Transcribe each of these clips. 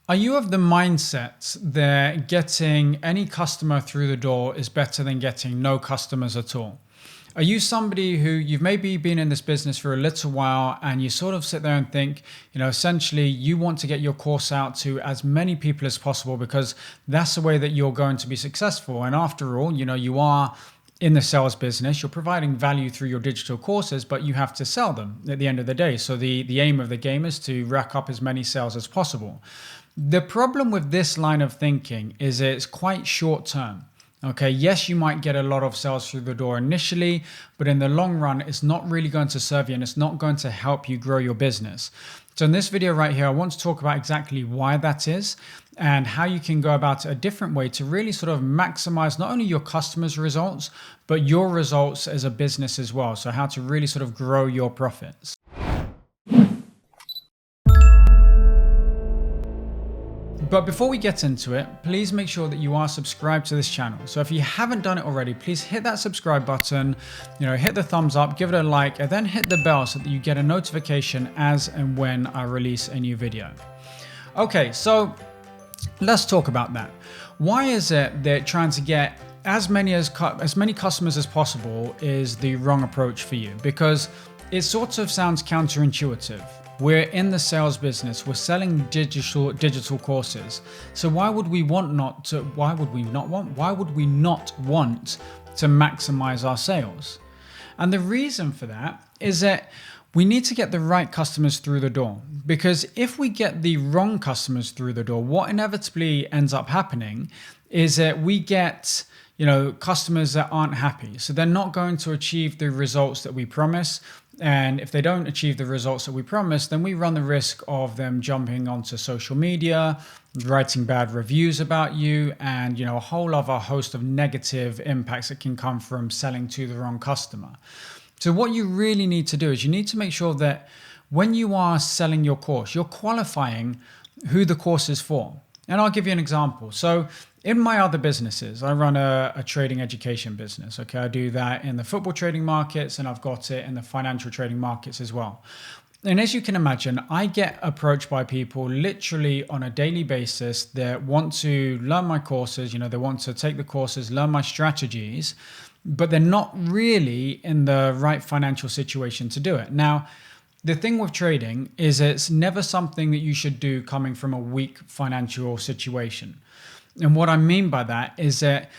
Are you of the mindset that getting any customer through the door is better than getting no customers at all? Are you somebody who you've maybe been in this business for a little while and you sort of sit there and think, essentially you want to get your course out to as many people as possible because that's the way that you're going to be successful. And after all, you are in the sales business, you're providing value through your digital courses, but you have to sell them at the end of the day. So the aim of the game is to rack up as many sales as possible. The problem with this line of thinking is it's quite short term. Okay, yes, you might get a lot of sales through the door initially, but in the long run, it's not really going to serve you and it's not going to help you grow your business. So in this video right here, I want to talk about exactly why that is and how you can go about it a different way to really sort of maximize not only your customers' results, but your results as a business as well. So how to really sort of grow your profits. But before we get into it, please make sure that you are subscribed to this channel. So if you haven't done it already, please hit that subscribe button, hit the thumbs up, give it a like, and then hit the bell so that you get a notification as and when I release a new video. Okay, so let's talk about that. Why is it that trying to get as many customers as possible is the wrong approach for you? Because it sort of sounds counterintuitive. We're in the sales business. We're selling digital courses. So why would we not want to maximize our sales? And the reason for that is that we need to get the right customers through the door. Because if we get the wrong customers through the door, what inevitably ends up happening is that we get customers that aren't happy. So they're not going to achieve the results that we promise. And if they don't achieve the results that we promise, then we run the risk of them jumping onto social media, writing bad reviews about you, and a whole other host of negative impacts that can come from selling to the wrong customer. So what you really need to do is you need to make sure that when you are selling your course, you're qualifying who the course is for. And I'll give you an example. So in my other businesses, I run a trading education business. Okay, I do that in the football trading markets and I've got it in the financial trading markets as well. And as you can imagine, I get approached by people literally on a daily basis that want to learn my courses. They want to take the courses, learn my strategies, but they're not really in the right financial situation to do it. Now, the thing with trading is it's never something that you should do coming from a weak financial situation. And what I mean by that is that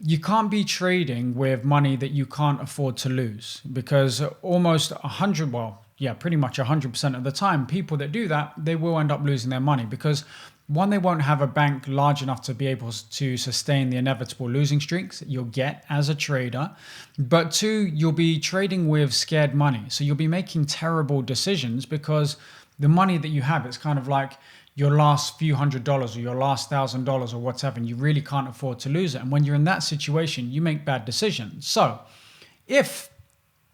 you can't be trading with money that you can't afford to lose, because almost pretty much 100% of the time, people that do that, they will end up losing their money because one, they won't have a bank large enough to be able to sustain the inevitable losing streaks that you'll get as a trader. But two, you'll be trading with scared money. So you'll be making terrible decisions because the money that you have, it's kind of like your last few $100s or your last $1,000 or whatever, and you really can't afford to lose it. And when you're in that situation, you make bad decisions. So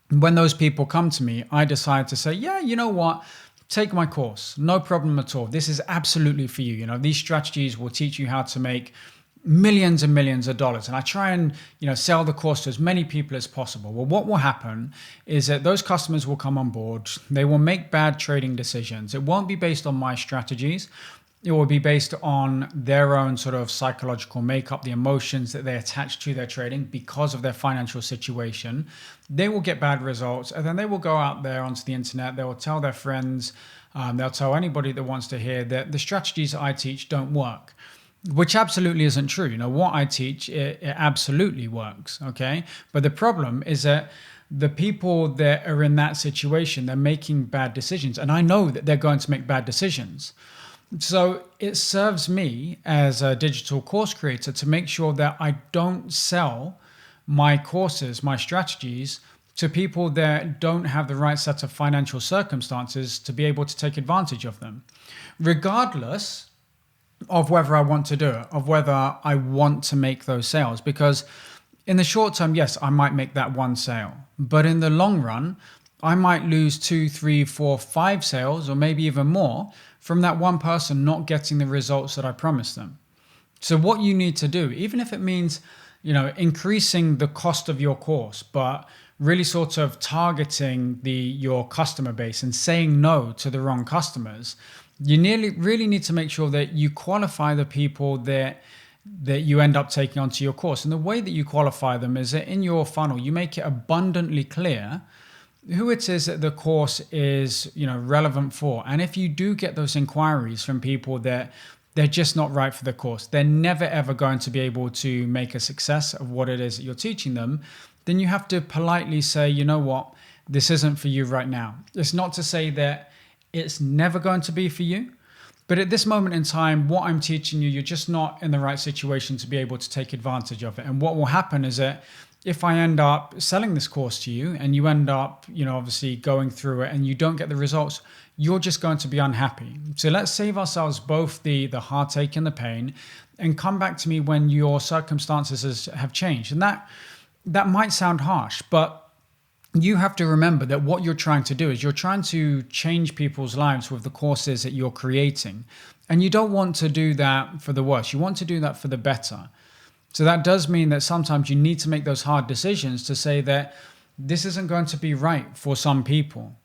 when those people come to me, I decide to say, yeah, you know what? Take my course, no problem at all. This is absolutely for you. These strategies will teach you how to make millions and millions of dollars. And I try and, sell the course to as many people as possible. Well, what will happen is that those customers will come on board. They will make bad trading decisions. It won't be based on my strategies. It will be based on their own sort of psychological makeup, the emotions that they attach to their trading because of their financial situation. They will get bad results, and then they will go out there onto the internet. They will tell their friends, they'll tell anybody that wants to hear that the strategies I teach don't work, which absolutely isn't true. What I teach, it absolutely works, okay? But the problem is that the people that are in that situation, they're making bad decisions, and I know that they're going to make bad decisions. So it serves me as a digital course creator to make sure that I don't sell my courses, my strategies, to people that don't have the right set of financial circumstances to be able to take advantage of them, regardless of whether I want to do it, of whether I want to make those sales. Because in the short term, yes, I might make that one sale, but in the long run, I might lose 2, 3, 4, 5 sales, or maybe even more, from that one person not getting the results that I promised them. So what you need to do, even if it means, increasing the cost of your course, but really sort of targeting your customer base and saying no to the wrong customers, You really need to make sure that you qualify the people that you end up taking onto your course. And the way that you qualify them is that in your funnel, you make it abundantly clear who it is that the course is, relevant for. And if you do get those inquiries from people that they're just not right for the course, they're never ever going to be able to make a success of what it is that you're teaching them, then you have to politely say, you know what, this isn't for you right now. It's not to say that it's never going to be for you, but at this moment in time, what I'm teaching you, you're just not in the right situation to be able to take advantage of it. And what will happen is that if I end up selling this course to you and you end up, obviously going through it and you don't get the results, you're just going to be unhappy. So let's save ourselves both the heartache and the pain, and come back to me when your circumstances have changed. And that might sound harsh, but you have to remember that what you're trying to do is you're trying to change people's lives with the courses that you're creating. And you don't want to do that for the worse. You want to do that for the better. So that does mean that sometimes you need to make those hard decisions to say that this isn't going to be right for some people.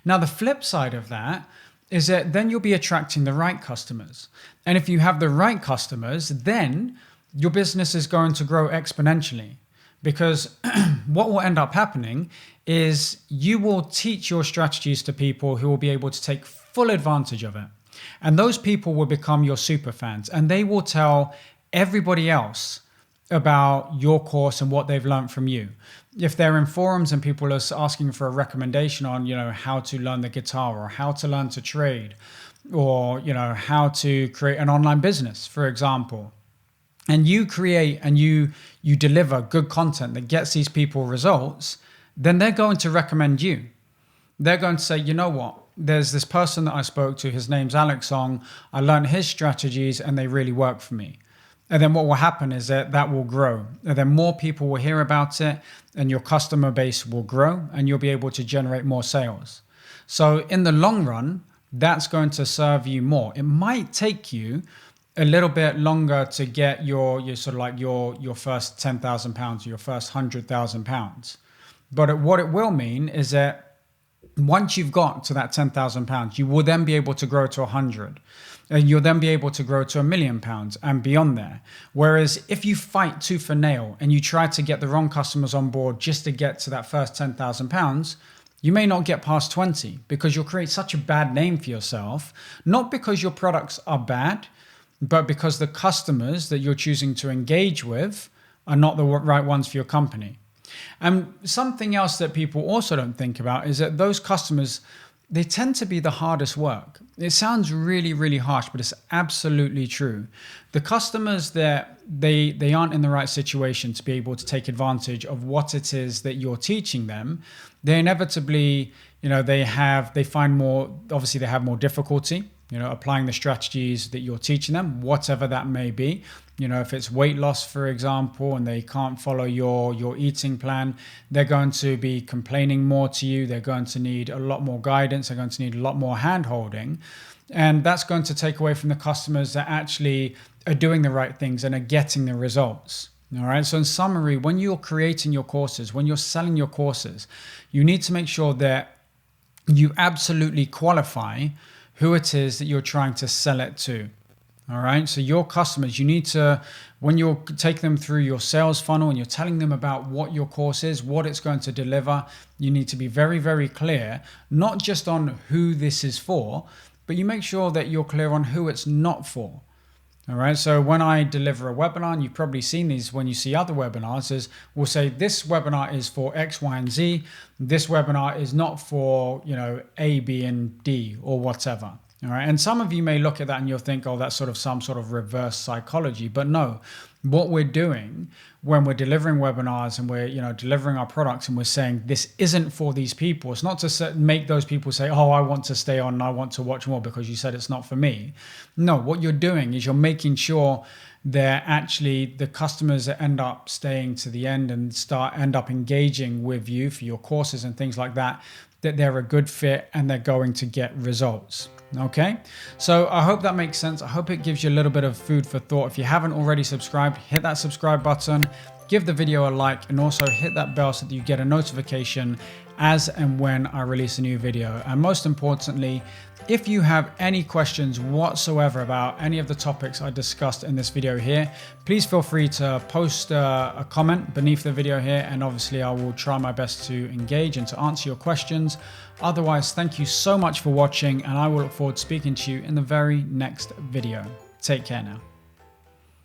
Now, the flip side of that is that then you'll be attracting the right customers. And if you have the right customers, then your business is going to grow exponentially. Because what will end up happening is you will teach your strategies to people who will be able to take full advantage of it. And those people will become your super fans, and they will tell everybody else about your course and what they've learned from you. If they're in forums and people are asking for a recommendation on, how to learn the guitar, or how to learn to trade, or, how to create an online business, for example, and you create and you deliver good content that gets these people results, then they're going to recommend you. They're going to say, you know what, there's this person that I spoke to, his name's Alex Song, I learned his strategies and they really work for me. And then what will happen is that will grow. And then more people will hear about it, and your customer base will grow, and you'll be able to generate more sales. So in the long run, that's going to serve you more. It might take you a little bit longer to get your first £10,000 or your first £100,000. But what it will mean is that once you've got to that £10,000, you will then be able to grow to 100. And you'll then be able to grow to £1 million and beyond there. Whereas if you fight tooth and nail and you try to get the wrong customers on board just to get to that first £10,000, you may not get past 20 because you'll create such a bad name for yourself, not because your products are bad, but because the customers that you're choosing to engage with are not the right ones for your company. And something else that people also don't think about is that those customers, they tend to be the hardest work. It sounds really, really harsh, but it's absolutely true. The customers that they aren't in the right situation to be able to take advantage of what it is that you're teaching them, they inevitably, they find more, obviously they have more difficulty, applying the strategies that you're teaching them, whatever that may be. If it's weight loss, for example, and they can't follow your eating plan, they're going to be complaining more to you. They're going to need a lot more guidance. They're going to need a lot more hand-holding. And that's going to take away from the customers that actually are doing the right things and are getting the results. All right. So in summary, when you're creating your courses, when you're selling your courses, you need to make sure that you absolutely qualify who it is that you're trying to sell it to. All right. So your customers, you need to, when you're taking them through your sales funnel and you're telling them about what your course is, what it's going to deliver, you need to be very, very clear, not just on who this is for, but you make sure that you're clear on who it's not for. All right. So when I deliver a webinar, and you've probably seen these when you see other webinars, is we'll say this webinar is for X, Y, and Z. This webinar is not for, A, B, and D or whatever. All right. And some of you may look at that and you'll think, oh, that's sort of some sort of reverse psychology. But no, what we're doing when we're delivering webinars and we're, delivering our products and we're saying this isn't for these people, it's not to make those people say, oh, I want to stay on and I want to watch more because you said it's not for me. No, what you're doing is you're making sure that actually the customers that end up staying to the end and end up engaging with you for your courses and things like that, that they're a good fit and they're going to get results. Okay, so I hope that makes sense. I hope it gives you a little bit of food for thought. If you haven't already subscribed, hit that subscribe button, give the video a like, and also hit that bell so that you get a notification as and when I release a new video. And most importantly, if you have any questions whatsoever about any of the topics I discussed in this video here, please feel free to post a comment beneath the video here, and obviously I will try my best to engage and to answer your questions. Otherwise, thank you so much for watching, and I will look forward to speaking to you in the very next video. Take care now.